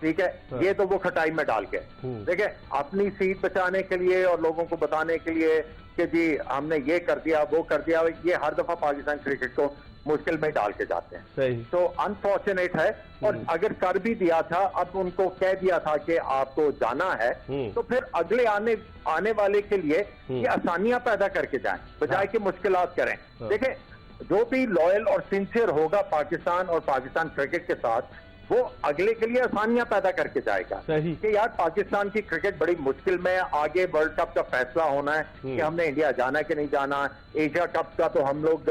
ٹھیک ہے, یہ تو وہ کھٹائی میں ڈال کے دیکھیں اپنی سیٹ بچانے کے لیے اور لوگوں کو بتانے کے لیے کہ جی ہم نے یہ کر دیا وہ کر دیا, یہ ہر دفعہ پاکستان کرکٹ کو مشکل میں ڈال کے جاتے ہیں. تو انفارچونیٹ ہے, اور اگر کر بھی دیا تھا, اب ان کو کہہ دیا تھا کہ آپ کو جانا ہے, تو پھر اگلے آنے والے کے لیے یہ آسانیاں پیدا کر کے جائیں بجائے کہ مشکلات کریں. دیکھیں جو بھی لوئل اور سنسیئر ہوگا پاکستان اور پاکستان کرکٹ کے ساتھ, وہ اگلے کے لیے آسانیاں پیدا کر کے جائے گا کہ یار پاکستان کی کرکٹ بڑی مشکل میں, آگے ورلڈ کپ کا فیصلہ ہونا ہے کہ ہم نے انڈیا جانا کہ نہیں جانا, ایشیا کپ کا تو ہم لوگ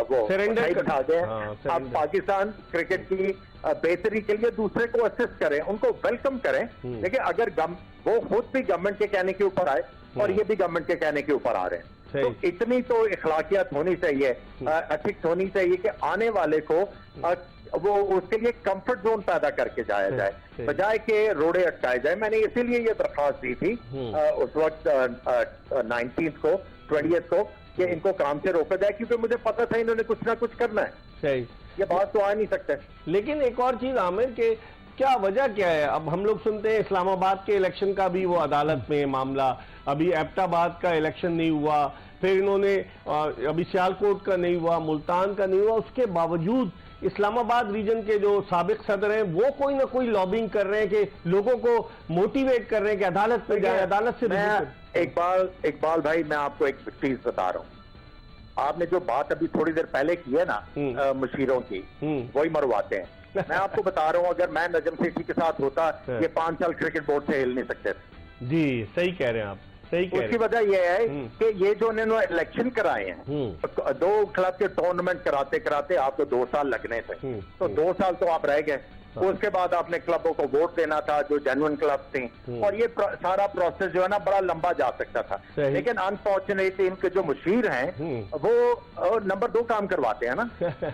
وہ بٹھا دیں. اب پاکستان کرکٹ کی بہتری کے لیے دوسرے کو اسسٹ کریں, ان کو ویلکم کریں. لیکن اگر وہ خود بھی گورنمنٹ کے کہنے کے اوپر آئے اور یہ بھی گورنمنٹ کے کہنے کے اوپر آ رہے ہیں, تو اتنی تو اخلاقیات ہونی چاہیے, ایتھکس ہونی چاہیے کہ آنے والے کو وہ اس کے لیے کمفرٹ زون پیدا کر کے جایا جائے بجائے کہ روڑے اٹکائے جائے. میں نے اسی لیے یہ درخواست دی تھی اس وقت 19 کو 20 کو کہ ان کو کام سے روکا جائے, کیونکہ مجھے پتا تھا انہوں نے کچھ نہ کچھ کرنا ہے. یہ بات تو آ نہیں سکتے. لیکن ایک اور چیز عامر, کہ کیا وجہ کیا ہے؟ اب ہم لوگ سنتے ہیں اسلام آباد کے الیکشن کا بھی وہ عدالت میں معاملہ, ابھی ایبٹ آباد کا الیکشن نہیں ہوا, پھر انہوں نے ابھی سیالکوٹ کا نہیں ہوا, ملتان کا نہیں ہوا. اس کے باوجود اسلام آباد ریجن کے جو سابق صدر ہیں وہ کوئی نہ کوئی لابنگ کر رہے ہیں کہ لوگوں کو موٹیویٹ کر رہے ہیں کہ عدالت پہ جائیں, عدالت سے. اقبال بھائی میں آپ کو ایک چیز بتا رہا ہوں, آپ نے جو بات ابھی تھوڑی دیر پہلے کی ہے نا مشیروں کی, وہی مرواتے ہیں. میں آپ کو بتا رہا ہوں اگر میں نجم سیٹھی کے ساتھ ہوتا, یہ 5 سال کرکٹ بورڈ سے ہل نہیں سکتے تھے. جی صحیح کہہ رہے ہیں آپ. اس کی وجہ یہ ہے کہ یہ جو انہوں نے الیکشن کرائے ہیں, 2 کلب کے ٹورنامنٹ کراتے کراتے آپ کو 2 سال لگنے تھے, تو 2 سال تو آپ رہ گئے. اس کے بعد آپ نے کلبوں کو ووٹ دینا تھا جو جینوئن کلب تھے, اور یہ سارا پروسیس جو ہے نا بڑا لمبا جا سکتا تھا. لیکن انفارچونیٹلی ان کے جو مشیر ہیں وہ نمبر 2 کام کرواتے ہیں نا,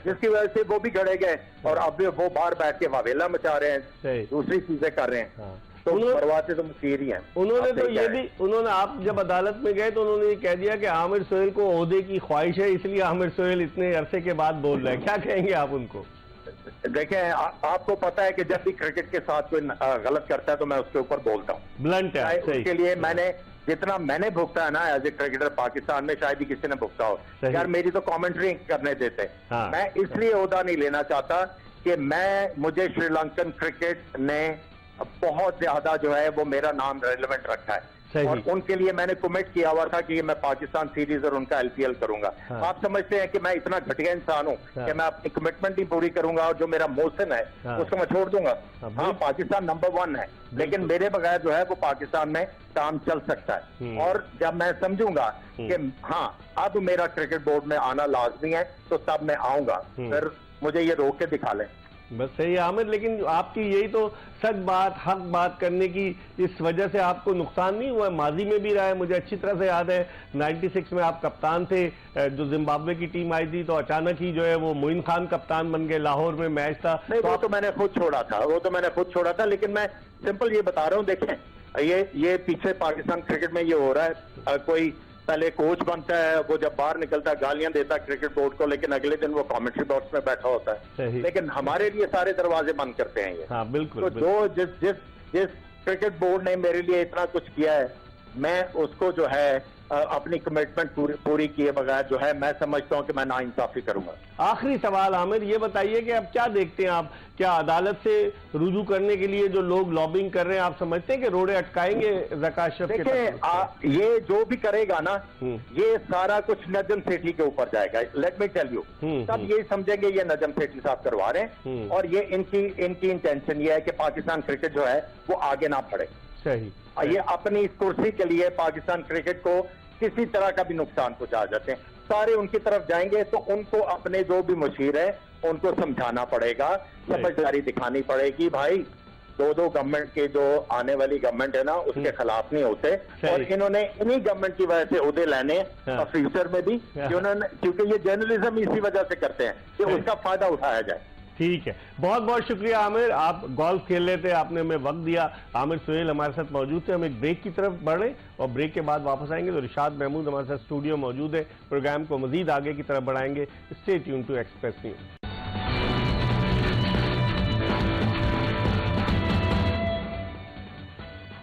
جس کی وجہ سے وہ بھی گھڑے گئے, اور اب وہ باہر بیٹھ کے واویلا مچا رہے ہیں, دوسری چیزیں کر رہے ہیں. تو مرواتے تو مشیر ہی ہیں. انہوں نے تو یہ بھی, آپ جب عدالت میں گئے تو انہوں نے یہ کہہ دیا کہ عامر سہیل کو عہدے کی خواہش ہے, اس لیے عامر سہیل اتنے عرصے کے بعد بول رہے ہیں. کیا کہیں گے آپ ان کو؟ دیکھیں آپ کو پتا ہے کہ جب بھی کرکٹ کے ساتھ کوئی غلط کرتا ہے تو میں اس کے اوپر بولتا ہوں, بلنٹ ہے. اس کے لیے میں نے جتنا میں نے بھگتا ہے نا ایز اے کرکٹر پاکستان میں, شاید ہی کسی نے بھگتا ہو. یار میری تو کامنٹری کرنے دیتے. میں اس لیے عہدہ نہیں لینا چاہتا کہ مجھے شری لنکن کرکٹ نے بہت زیادہ جو ہے وہ میرا نام ریلیونٹ رکھا ہے, اور ان کے لیے میں نے کمٹ کیا ہوا تھا کہ میں پاکستان سیریز اور ان کا LPL کروں گا. آپ سمجھتے ہیں کہ میں اتنا گھٹیا انسان ہوں کہ میں اپنی کمٹمنٹ نہیں پوری کروں گا, اور جو میرا محسن ہے اس کو میں چھوڑ دوں گا؟ ہاں پاکستان نمبر 1 ہے, لیکن میرے بغیر جو ہے وہ پاکستان میں کام چل سکتا ہے. اور جب میں سمجھوں گا کہ ہاں اب میرا کرکٹ بورڈ میں آنا لازمی ہے تو تب میں آؤں گا, پھر مجھے یہ روک کے دکھا لیں. بس صحیح ہے عامر, لیکن آپ کی یہی تو سچ بات, حق بات کرنے کی اس وجہ سے آپ کو نقصان نہیں ہوا ہے. ماضی میں بھی رہا ہے, مجھے اچھی طرح سے یاد ہے 96 میں آپ کپتان تھے, جو زمبابوے کی ٹیم آئی تھی تو اچانک ہی جو ہے وہ معین خان کپتان بن گئے, لاہور میں میچ تھا. وہ تو میں نے خود چھوڑا تھا, لیکن میں سمپل یہ بتا رہا ہوں. دیکھیں یہ پیچھے پاکستان کرکٹ میں یہ ہو رہا ہے, کوئی پہلے کوچ بنتا ہے, وہ جب باہر نکلتا ہے گالیاں دیتا ہے کرکٹ بورڈ کو, لیکن اگلے دن وہ کامنٹری باکس میں بیٹھا ہوتا ہے. لیکن ہمارے لیے سارے دروازے بند کرتے ہیں یہ. ہاں بالکل. تو جس کرکٹ بورڈ نے میرے لیے اتنا کچھ کیا ہے, میں اس کو جو ہے اپنی کمٹمنٹ پوری کیے بغیر جو ہے میں سمجھتا ہوں کہ میں ناانصافی کروں گا. آخری سوال عامر, یہ بتائیے کہ اب کیا دیکھتے ہیں آپ, کیا عدالت سے رجوع کرنے کے لیے جو لوگ لابنگ کر رہے ہیں, آپ سمجھتے ہیں کہ روڑے اٹکائیں گے زکا اشرف کے؟ دیکھیں یہ جو بھی کرے گا نا, یہ سارا کچھ نجم سیٹھی کے اوپر جائے گا. لیٹ می ٹیل یو, سب یہ سمجھیں گے یہ نجم سیٹھی صاحب کروا رہے ہیں, اور یہ ان کی انٹینشن یہ ہے کہ پاکستان کرکٹ جو ہے وہ آگے نہ بڑھے. یہ اپنی اس کرسی کے لیے پاکستان کرکٹ کو کسی طرح کا بھی نقصان پہنچا جاتے ہیں. سارے ان کی طرف جائیں گے تو ان کو اپنے جو بھی مشیر ہیں ان کو سمجھانا پڑے گا, سمجھداری دکھانی پڑے گی. بھائی 2 گورنمنٹ کے جو آنے والی گورنمنٹ ہے نا اس کے خلاف نہیں ہوتے, اور انہوں نے انہی گورنمنٹ کی وجہ سے عہدے لینے فیوچر میں بھی, کیونکہ یہ جرنلزم اسی وجہ سے کرتے ہیں کہ اس کا فائدہ اٹھایا جائے. ٹھیک ہے, بہت بہت شکریہ عامر, آپ گولف کھیل رہے تھے, آپ نے ہمیں وقت دیا. عامر سہیل ہمارے ساتھ موجود تھے. ہم ایک بریک کی طرف بڑھ رہے ہیں اور بریک کے بعد واپس آئیں گے تو رشاد محمود ہمارے ساتھ اسٹوڈیو موجود ہے. پروگرام کو مزید آگے کی طرف بڑھائیں گے. Stay tune to Express News.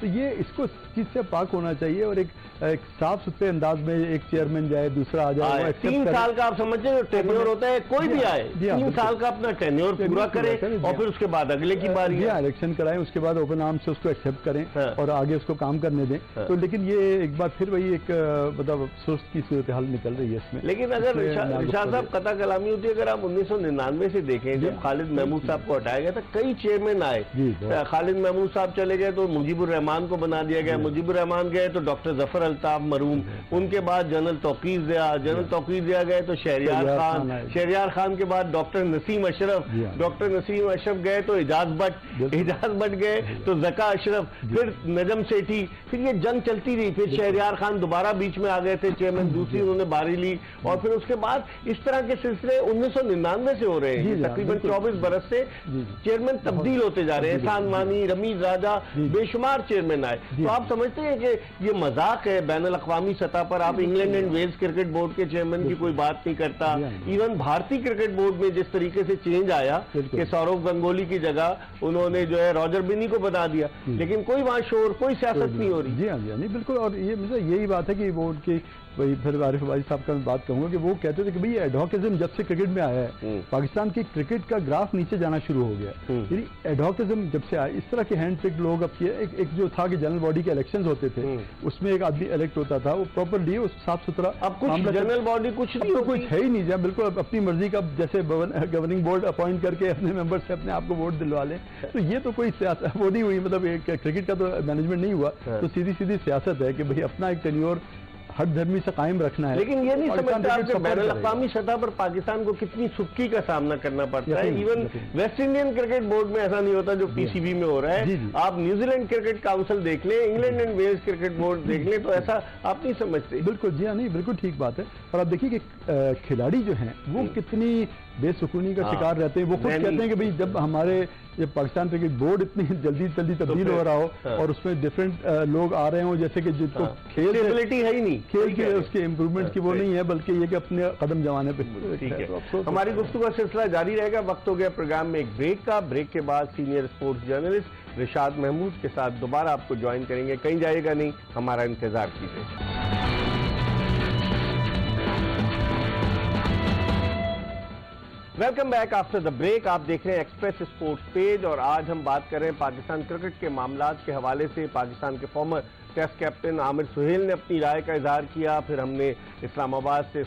تو یہ اس کو چیز سے پاک ہونا چاہیے اور ایک صاف ستھرے انداز میں ایک چیئرمین جائے، دوسرا آ جائے. 3 سال کا آپ سمجھتے ہیں ٹینیور ہوتا ہے، کوئی بھی آئے 3 سال کا اپنا ٹینیور پورا کرے اور پھر اس کے بعد اگلے کی باری الیکشن کرائیں، اس کے بعد اوپن آرم سے اس کو ایکسیپٹ کریں اور آگے اس کو کام کرنے دیں. تو لیکن یہ ایک بار پھر وہی ایک مطلب افسوس کی صورتحال نکل رہی ہے اس میں. لیکن اگر رشاد صاحب قطع کلامی ہوتی ہے، اگر آپ 1999 سے دیکھیں جب خالد محمود صاحب کو ہٹایا گیا تھا، کئی چیئرمین آئے. خالد محمود صاحب چلے گئے تو مجیب الرحمان کو بنا دیا گیا، مجیب الرحمان گئے تو ڈاکٹر ظفر الطاف مرحوم، ان کے بعد جنرل توقیر ضیاء گئے تو شہریار خان کے بعد ڈاکٹر نسیم اشرف گئے تو اعجاز بٹ گئے تو زکا اشرف، پھر نجم سیٹھی، پھر یہ جنگ چلتی رہی. پھر شہریار خان دوبارہ بیچ میں آ گئے تھے چیئرمین، دوسری انہوں نے باری لی، اور پھر اس کے بعد اس طرح کے سلسلے 1999 سے ہو رہے ہیں. تقریباً 24 برس سے چیئرمین تبدیل ہوتے جا رہے ہیں. احسان مانی، رمیز راجہ، بے شمار چیئرمین آئے. تو آپ سمجھتے ہیں کہ یہ مذاق ہے بین الاقوامی سطح پر؟ آپ England and Wales cricket board کے چیئرمین کی کوئی بات نہیں کرتا. ایون بھارتی کرکٹ بورڈ میں جس طریقے سے چینج آیا کہ سورو گنگولی کی جگہ انہوں نے جو ہے راجر بینی کو بتا دیا، لیکن کوئی وہاں شور، کوئی سیاست نہیں ہو رہی. جی ہاں نہیں بالکل. اور یہ یہی بات ہے کہ بورڈ کی وہی پھر عارف عبادی صاحب کا میں بات کہوں گا کہ وہ کہتے تھے کہ بھئی ایڈہاکزم جب سے کرکٹ میں آیا ہے پاکستان کی کرکٹ کا گراف نیچے جانا شروع ہو گیا. یعنی ایڈہاکزم جب سے آیا، اس طرح کے ہینڈ پک لوگ اب ایک جو تھا کہ جنرل باڈی کے الیکشنز ہوتے تھے اس میں ایک آدمی الیکٹ ہوتا تھا، وہ پراپرلی صاف ستھرا. اب کچھ جنرل باڈی کچھ ہے ہی نہیں، بالکل اپنی مرضی کا جیسے گورننگ بورڈ اپوائنٹ کر کے اپنے ممبر سے اپنے آپ کو ووٹ دلوا لیں. تو یہ تو کوئی سیاست وہ نہیں ہوئی، مطلب کرکٹ کا تو مینجمنٹ نہیں ہوا. تو سیدھی سیاست ہے کہ بھئی اپنا ایک ٹینیور ہر دھرمی سے قائم رکھنا ہے. لیکن یہ نہیں سمجھتا آپ کہ بین الاقوامی سطح پر پاکستان کو کتنی سکی کا سامنا کرنا پڑتا ہے. Even West Indian cricket board میں ایسا نہیں ہوتا جو پی سی بی میں ہو رہا ہے. آپ نیوزی لینڈ کرکٹ کاؤنسل دیکھ لیں، England and Wales cricket board دیکھ لیں، تو ایسا آپ نہیں سمجھتے. بالکل جی ہاں نہیں بالکل ٹھیک بات ہے. اور آپ دیکھیے کہ کھلاڑی جو ہیں وہ کتنی بے سکونی کا شکار رہتے ہیں. وہ خود کہتے ہیں کہ بھئی جب ہمارے پاکستان کرکٹ بورڈ اتنی جلدی تبدیل ہو رہا ہو اور اس میں ڈفرینٹ لوگ آ رہے ہوں، جیسے کہ جن کو کھیل ہے ہی نہیں، کھیل کی اس کے امپروومنٹ کی وہ نہیں ہے، بلکہ یہ کہ اپنے قدم جمانے پہ. ہماری گفتگو کا سلسلہ جاری رہے گا. وقت ہو گیا پروگرام میں ایک بریک کا. بریک کے بعد senior sports journalist Rashad Mahmood کے ساتھ دوبارہ آپ کو جوائن کریں گے. کہیں جائے گا نہیں، ہمارا انتظار کیجیے. Welcome back after the break. آپ دیکھ رہے ہیں ایکسپریس اسپورٹس پیج اور آج ہم بات کر رہے ہیں پاکستان کرکٹ کے معاملات کے حوالے سے. پاکستان کے فارمر ٹیسٹ کیپٹن عامر سہیل نے اپنی رائے کا اظہار کیا. پھر ہم نے اسلام آباد سے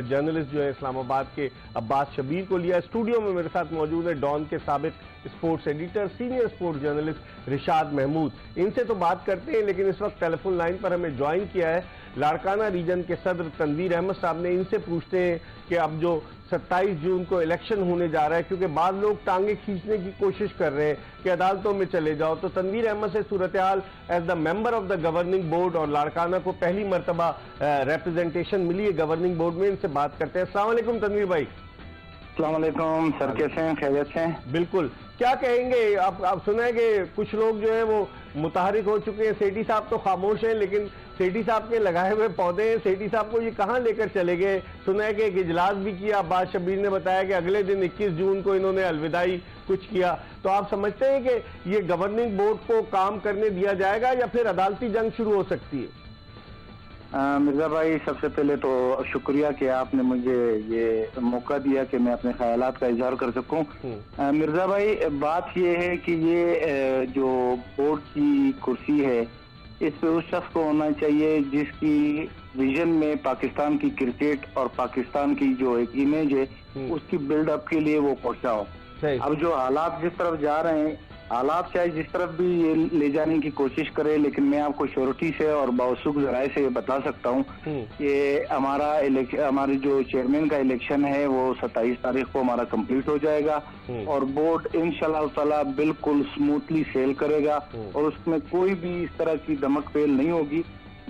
جرنلسٹ جو ہے اسلام آباد کے عباس شبیر کو لیا. اسٹوڈیو میں میرے ساتھ موجود ہے ڈان کے سابق sports editor senior sports journalist Rashad Mahmood. ان سے تو بات کرتے ہیں، لیکن اس وقت ٹیلی فون لائن پر ہمیں جوائن کیا ہے لاڑکانہ ریجن کے صدر تنویر احمد صاحب نے. ان سے پوچھتے ہیں کہ اب جو 27 جون کو الیکشن ہونے جا رہا ہے، کیونکہ بعض لوگ ٹانگیں کھینچنے کی کوشش کر رہے ہیں کہ عدالتوں میں چلے جاؤ، تو تنویر احمد سے صورتحال as the member of the governing board, اور لاڑکانہ کو پہلی مرتبہ ریپرزنٹیشن ملی ہے گورننگ بورڈ میں. ان سے بات کرتے ہیں. السلام علیکم تنویر بھائی. السلام علیکم سر، کیسے ہیں؟ خیریت سے؟ بالکل. کیا کہیں گے آپ سنا ہے کہ کچھ لوگ جو ہیں وہ متحرک ہو چکے ہیں. سیٹھی صاحب تو خاموش ہیں، لیکن سیٹھی صاحب کے لگائے ہوئے پودے ہیں. سیٹھی صاحب کو یہ کہاں لے کر چلے گئے؟ سنا ہے کہ ایک اجلاس بھی کیا. عباس شبیر نے بتایا کہ اگلے دن 21 جون کو انہوں نے الوداعی کچھ کیا. تو آپ سمجھتے ہیں کہ یہ گورننگ بورڈ کو کام کرنے دیا جائے گا یا پھر عدالتی جنگ شروع ہو سکتی ہے؟ مرزا بھائی، سب سے پہلے تو شکریہ کہ آپ نے مجھے یہ موقع دیا کہ میں اپنے خیالات کا اظہار کر سکوں. مرزا بھائی، بات یہ ہے کہ یہ جو بورڈ کی کرسی ہے اس پہ اس شخص کو ہونا چاہیے جس کی ویژن میں پاکستان کی کرکٹ اور پاکستان کی جو ایک امیج ہے اس کی بلڈ اپ کے لیے وہ پہنچا ہو. اب جو حالات جس طرف جا رہے ہیں، حالات چاہے جس طرف بھی یہ لے جانے کی کوشش کرے، لیکن میں آپ کو شیورٹی سے اور باوثوق ذرائع سے یہ بتا سکتا ہوں کہ ہمارے جو چیئرمین کا الیکشن ہے وہ 27 تاریخ کو ہمارا کمپلیٹ ہو جائے گا اور بورڈ انشاءاللہ تعالی بالکل سموتھلی سیل کرے گا اور اس میں کوئی بھی اس طرح کی دمک پیل نہیں ہوگی.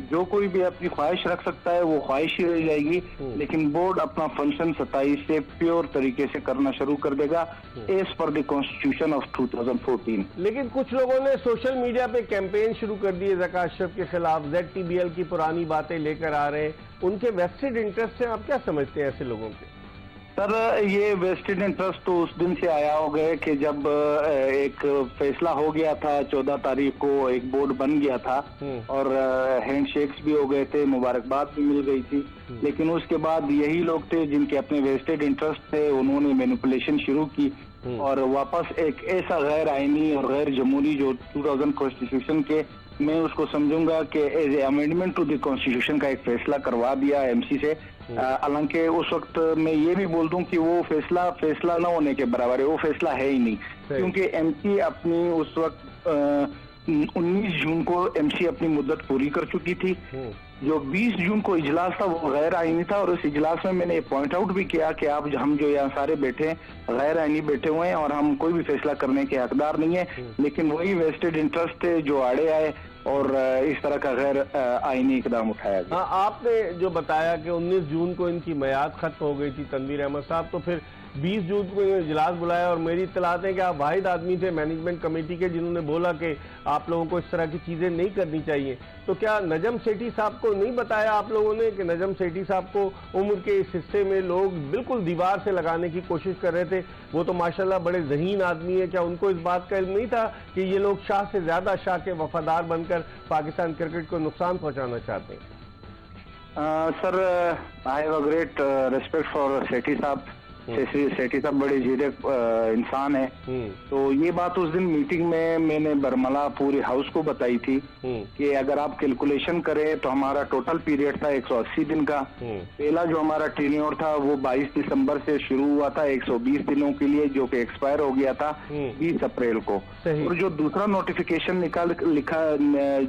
جو کوئی بھی اپنی خواہش رکھ سکتا ہے وہ خواہش ہی رہ جائے گی، لیکن بورڈ اپنا فنکشن 27 سے پیور طریقے سے کرنا شروع کر دے گا as per the constitution of 2014. لیکن کچھ لوگوں نے سوشل میڈیا پہ کیمپین شروع کر دی ہے زکا اشرف کے خلاف. ZTBL کی پرانی باتیں لے کر آ رہے ہیں، ان کے ویسٹڈ انٹرسٹ ہیں. آپ کیا سمجھتے ہیں ایسے لوگوں کے؟ سر یہ ویسٹڈ انٹرسٹ تو اس دن سے آیا ہو گئے کہ جب ایک فیصلہ ہو گیا تھا 14 تاریخ کو، ایک بورڈ بن گیا تھا اور ہینڈ شیکس بھی ہو گئے تھے، مبارکباد بھی مل گئی تھی، لیکن اس کے بعد یہی لوگ تھے جن کے اپنے ویسٹڈ انٹرسٹ تھے، انہوں نے مینیپولیشن شروع کی اور واپس ایک ایسا غیر آئینی اور غیر جمہوری جو 2000 کانسٹیٹیوشن کے، میں اس کو سمجھوں گا کہ as a amendment to the constitution کا ایک فیصلہ کروا دیا ایم سی سے. حالانکہ اس وقت میں یہ بھی بول دوں کہ وہ فیصلہ نہ ہونے کے برابر ہے، وہ فیصلہ ہے ہی نہیں، کیونکہ ایم سی اپنی اس وقت 19 جون کو ایم سی اپنی مدت پوری کر چکی تھی. جو 20 جون کو اجلاس تھا وہ غیر آئینی تھا، اور اس اجلاس میں نے پوائنٹ آؤٹ بھی کیا کہ ہم جو یہاں سارے بیٹھے ہیں غیر آئینی بیٹھے ہوئے ہیں اور ہم کوئی بھی فیصلہ کرنے کے حقدار نہیں ہیں، لیکن وہی ویسٹڈ انٹرسٹ تھے جو آڑے آئے اور اس طرح کا غیر آئینی اقدام اٹھایا گیا. ہاں، آپ نے جو بتایا کہ 19 جون کو ان کی میعاد ختم ہو گئی تھی تنویر احمد صاحب، تو پھر 20 جون کو انہوں نے اجلاس بلایا، اور میری اطلاعات ہے کہ آپ واحد آدمی تھے مینجمنٹ کمیٹی کے جنہوں نے بولا کہ آپ لوگوں کو اس طرح کی چیزیں نہیں کرنی چاہیے. تو کیا نجم سیٹھی صاحب کو نہیں بتایا آپ لوگوں نے کہ نجم سیٹھی صاحب کو عمر کے اس حصے میں لوگ بالکل دیوار سے لگانے کی کوشش کر رہے تھے؟ وہ تو ماشاءاللہ بڑے ذہین آدمی ہے، کیا ان کو اس بات کا علم نہیں تھا کہ یہ لوگ شاہ سے زیادہ شاہ کے وفادار بن کر پاکستان کرکٹ کو نقصان پہنچانا چاہتے ہیں؟ Sir I have a great respect for Sethi صاحب. سیٹھی صاحب بڑے جیدک انسان ہیں. تو یہ بات اس دن میٹنگ میں نے برملا پورے ہاؤس کو بتائی تھی کہ اگر آپ کیلکولیشن کریں تو ہمارا ٹوٹل پیریڈ تھا 180 دن کا. پہلا جو ہمارا ٹینیور تھا وہ 22 دسمبر سے شروع ہوا تھا 120 دنوں کے لیے، جو کہ ایکسپائر ہو گیا تھا 20 اپریل کو. اور جو دوسرا نوٹیفیکیشن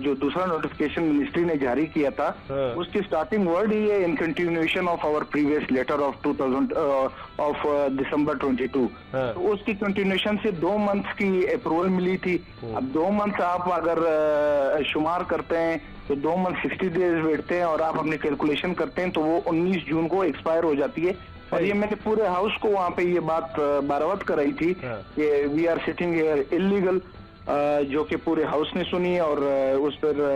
جو دوسرا نوٹیفیکیشن منسٹری نے جاری کیا تھا، اس کی سٹارٹنگ ورڈ ہی ہے in continuation of our previous letter of December 22. تو اس کی کنٹینیوشن سے 2 منتھس کی اپروول ملی تھی. اب 2 منتھس آپ اگر شمار کرتے ہیں تو 2 منتھ 60 ڈیز بیٹھتے ہیں، اور آپ اپنی کیلکولیشن کرتے ہیں تو وہ 19 جون کو ایکسپائر ہو جاتی ہے. اور یہ میں نے پورے ہاؤس کو وہاں پہ یہ بات باروت کرائی تھی کہ we are sitting here illegal, جو کہ پورے ہاؤس نے سنی. اور اس پر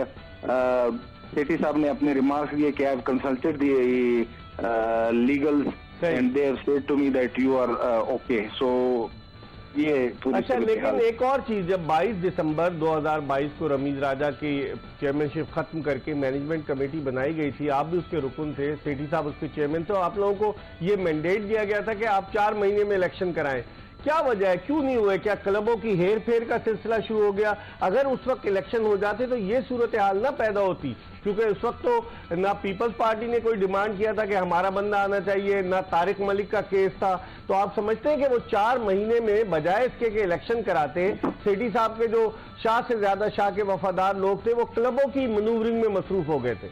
سیٹھی صاحب نے اپنے ریمارکس دیے کہ I have consulted the legal and they have said to me that you are okay. So یہ اچھا، لیکن ایک اور چیز، جب 22 دسمبر 2022 کو رمیز راجہ کی چیئرمین ختم کر کے مینجمنٹ کمیٹی بنائی گئی تھی، آپ بھی اس کے رکن تھے، سیٹھی صاحب اس کے چیئرمین تھے، آپ لوگوں کو یہ مینڈیٹ دیا گیا تھا کہ آپ 4 مہینے میں الیکشن کرائیں. کیا وجہ ہے، کیوں نہیں ہوئے؟ کیا کلبوں کی ہیر پھیر کا سلسلہ شروع ہو گیا؟ اگر اس وقت الیکشن ہو جاتے تو یہ صورتحال نہ پیدا ہوتی، کیونکہ اس وقت تو نہ پیپلز پارٹی نے کوئی ڈیمانڈ کیا تھا کہ ہمارا بندہ آنا چاہیے، نہ طارق ملک کا کیس تھا. تو آپ سمجھتے ہیں کہ وہ 4 مہینے میں بجائے اس کے کہ الیکشن کراتے، سیٹھی صاحب کے جو شاہ سے زیادہ شاہ کے وفادار لوگ تھے وہ کلبوں کی منورنگ میں مصروف ہو گئے تھے؟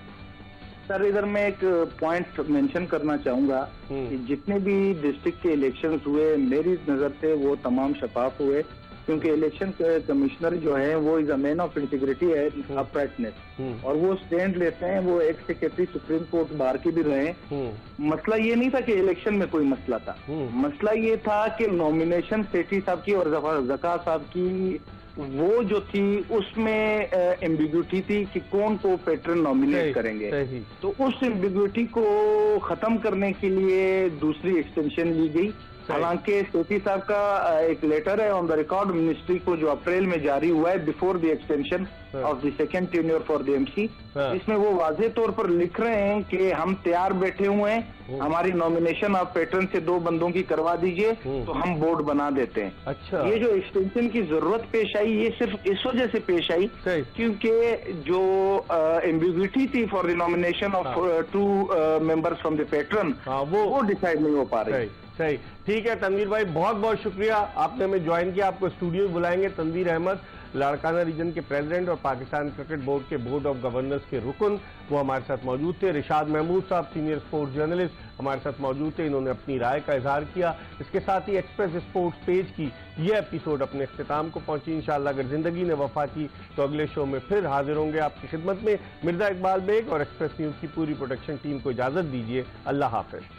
سر ادھر میں ایک پوائنٹ مینشن کرنا چاہوں گا کہ جتنے بھی ڈسٹرکٹ کے الیکشنز ہوئے میری نظر سے وہ تمام شفاف ہوئے، کیونکہ الیکشن کمشنر جو ہیں وہ از اے مین آف انٹیگریٹی ہے، اپرائٹنس، اور وہ سٹینڈ لیتے ہیں. وہ ایک سیکرٹری سپریم کورٹ بار کے بھی رہے. مسئلہ یہ نہیں تھا کہ الیکشن میں کوئی مسئلہ تھا، مسئلہ یہ تھا کہ نومینیشن سیٹھی صاحب کی اور ذکا صاحب کی وہ جو تھی اس میں ایمبیگوٹی تھی کہ کون کو پیٹرن نومینیٹ کریں گے. تو اس ایمبیگوٹی کو ختم کرنے کے لیے دوسری ایکسٹینشن لی گئی. حالانکہ سیٹھی صاحب کا ایک لیٹر ہے آن دا ریکارڈ منسٹری کو جو اپریل میں جاری ہوا ہے before the extension of the second tenure for the M C, اس میں وہ واضح طور پر لکھ رہے ہیں کہ ہم تیار بیٹھے ہوئے ہیں، ہماری نومینیشن آپ پیٹرن سے 2 بندوں کی کروا دیجئے تو ہم بورڈ بنا دیتے ہیں. اچھا، یہ جو ایکسٹینشن کی ضرورت پیش آئی یہ صرف اس وجہ سے پیش آئی کیونکہ جو ایمبیگوٹی تھی for the nomination of 2 members from the pattern وہ ڈیسائیڈ نہیں ہو پا رہی. صحیح، ٹھیک ہے تنویر بھائی، بہت بہت شکریہ، آپ نے ہمیں جوائن کیا. آپ کو اسٹوڈیو بلائیں گے. تنویر احمد لاڑکانہ ریجن کے پریزیڈنٹ اور پاکستان کرکٹ بورڈ کے بورڈ آف گورنرز کے رکن، وہ ہمارے ساتھ موجود تھے. رشاد محمود صاحب سینئر اسپورٹس جرنلسٹ ہمارے ساتھ موجود تھے، انہوں نے اپنی رائے کا اظہار کیا. اس کے ساتھ ہی ایکسپریس اسپورٹس پیج کی یہ ایپیسوڈ اپنے اختتام کو پہنچی. انشاءاللہ اگر زندگی نے وفا کی تو اگلے شو میں پھر حاضر ہوں گے آپ کی خدمت میں. مرزا اقبال بیگ اور ایکسپریس نیوز کی پوری پروڈکشن ٹیم کو اجازت دیجیے. اللہ حافظ.